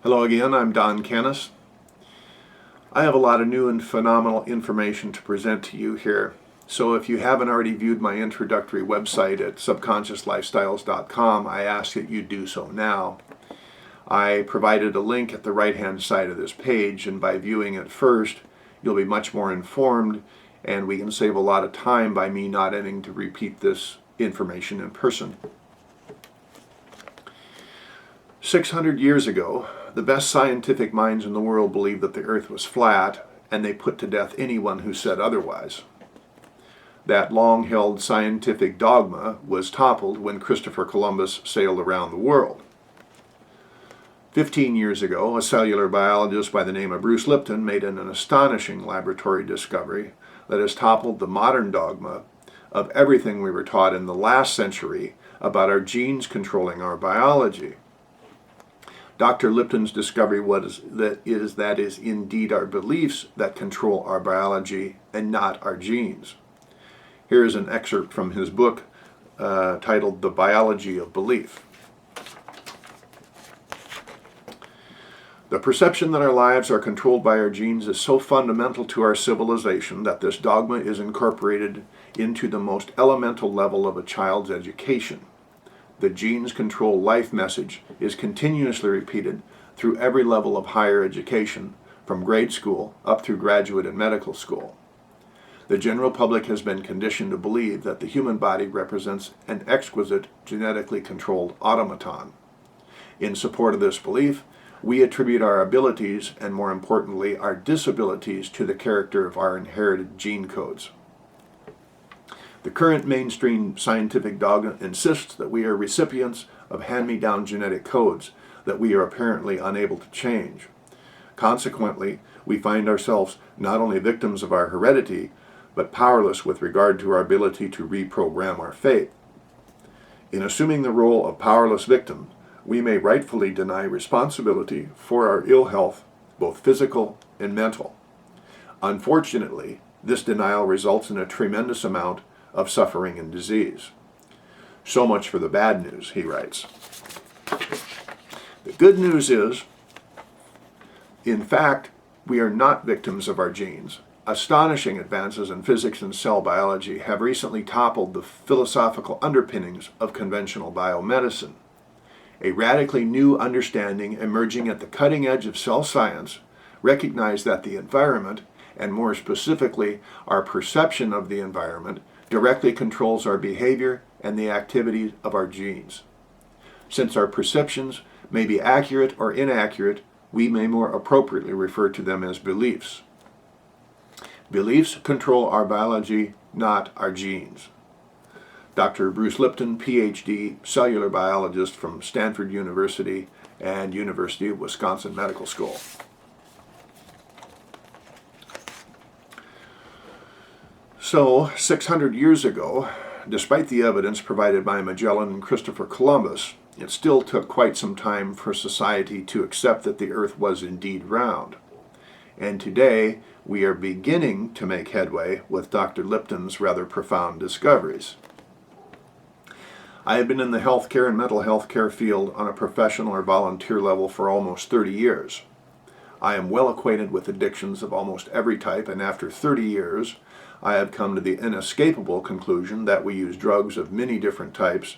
Hello again, I'm Don Canis. I have a lot of new and phenomenal information to present to you here. So if you haven't already viewed my introductory website at subconsciouslifestyles.com, I ask that you do so now. I provided a link at the right-hand side of this page, and by viewing it first, you'll be much more informed, and we can save a lot of time by me not having to repeat this information in person. 600 years ago, the best scientific minds in the world believed that the earth was flat, and they put to death anyone who said otherwise. That long-held scientific dogma was toppled when Christopher Columbus sailed around the world. 15 years ago, a cellular biologist by the name of Bruce Lipton made an astonishing laboratory discovery that has toppled the modern dogma of everything we were taught in the last century about our genes controlling our biology. Dr. Lipton's discovery was that is indeed our beliefs that control our biology and not our genes. Here is an excerpt from his book titled The Biology of Belief. The perception that our lives are controlled by our genes is so fundamental to our civilization that this dogma is incorporated into the most elemental level of a child's education. The genes control life message is continuously repeated through every level of higher education, from grade school up through graduate and medical school. The general public has been conditioned to believe that the human body represents an exquisite, genetically controlled automaton. In support of this belief, we attribute our abilities, and more importantly, our disabilities, to the character of our inherited gene codes. The current mainstream scientific dogma insists that we are recipients of hand-me-down genetic codes that we are apparently unable to change. Consequently, we find ourselves not only victims of our heredity, but powerless with regard to our ability to reprogram our fate. In assuming the role of powerless victim, we may rightfully deny responsibility for our ill health, both physical and mental. Unfortunately, this denial results in a tremendous amount of suffering and disease. So much for the bad news, he writes. The good news is, in fact, we are not victims of our genes. Astonishing advances in physics and cell biology have recently toppled the philosophical underpinnings of conventional biomedicine. A radically new understanding emerging at the cutting edge of cell science recognized that the environment, and more specifically our perception of the environment, directly controls our behavior and the activities of our genes. Since our perceptions may be accurate or inaccurate, we may more appropriately refer to them as beliefs. Beliefs control our biology, not our genes. Dr. Bruce Lipton, PhD, cellular biologist from Stanford University and University of Wisconsin Medical School. So, 600 years ago, despite the evidence provided by Magellan and Christopher Columbus, it still took quite some time for society to accept that the earth was indeed round. And today, we are beginning to make headway with Dr. Lipton's rather profound discoveries. I have been in the healthcare and mental health care field on a professional or volunteer level for almost 30 years. I am well acquainted with addictions of almost every type, and after 30 years, I have come to the inescapable conclusion that we use drugs of many different types,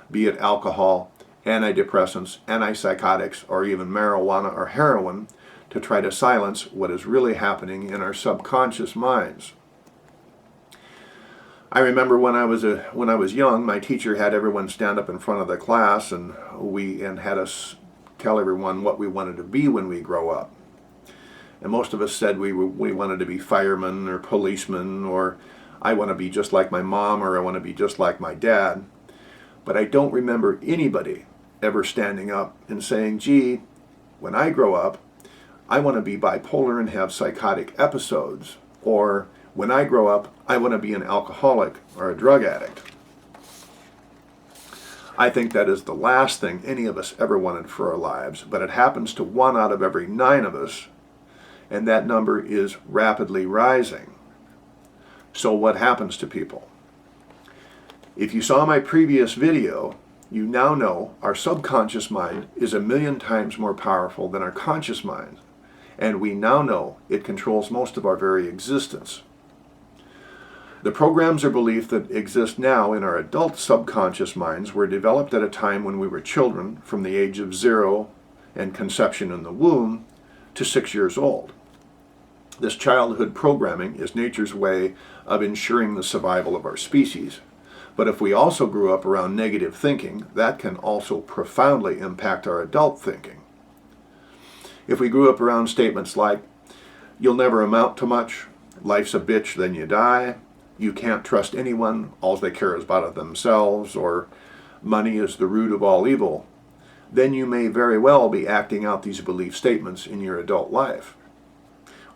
be it alcohol, antidepressants, antipsychotics, or even marijuana or heroin, to try to silence what is really happening in our subconscious minds. I remember when I was young, my teacher had everyone stand up in front of the class and had us tell everyone what we wanted to be when we grow up. And most of us said we wanted to be firemen or policemen, or I want to be just like my mom, or I want to be just like my dad. But I don't remember anybody ever standing up and saying, gee, when I grow up, I want to be bipolar and have psychotic episodes, or when I grow up, I want to be an alcoholic or a drug addict. I think that is the last thing any of us ever wanted for our lives, but it happens to 1 out of every 9 of us, and that number is rapidly rising. So what happens to people? If you saw my previous video, You now know our subconscious mind is 1,000,000 times more powerful than our conscious mind, and we now know it controls most of our very existence. The programs or beliefs that exist now in our adult subconscious minds were developed at a time when we were children, from the age of 0 and conception in the womb to 6 years old. This childhood programming is nature's way of ensuring the survival of our species. But if we also grew up around negative thinking, that can also profoundly impact our adult thinking. If we grew up around statements like, "You'll never amount to much," "Life's a bitch, then you die," "You can't trust anyone, all they care is about themselves," or "Money is the root of all evil," then you may very well be acting out these belief statements in your adult life.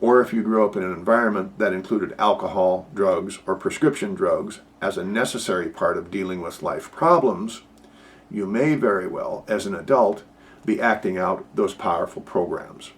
Or if you grew up in an environment that included alcohol, drugs, or prescription drugs as a necessary part of dealing with life problems, you may very well, as an adult, be acting out those powerful programs.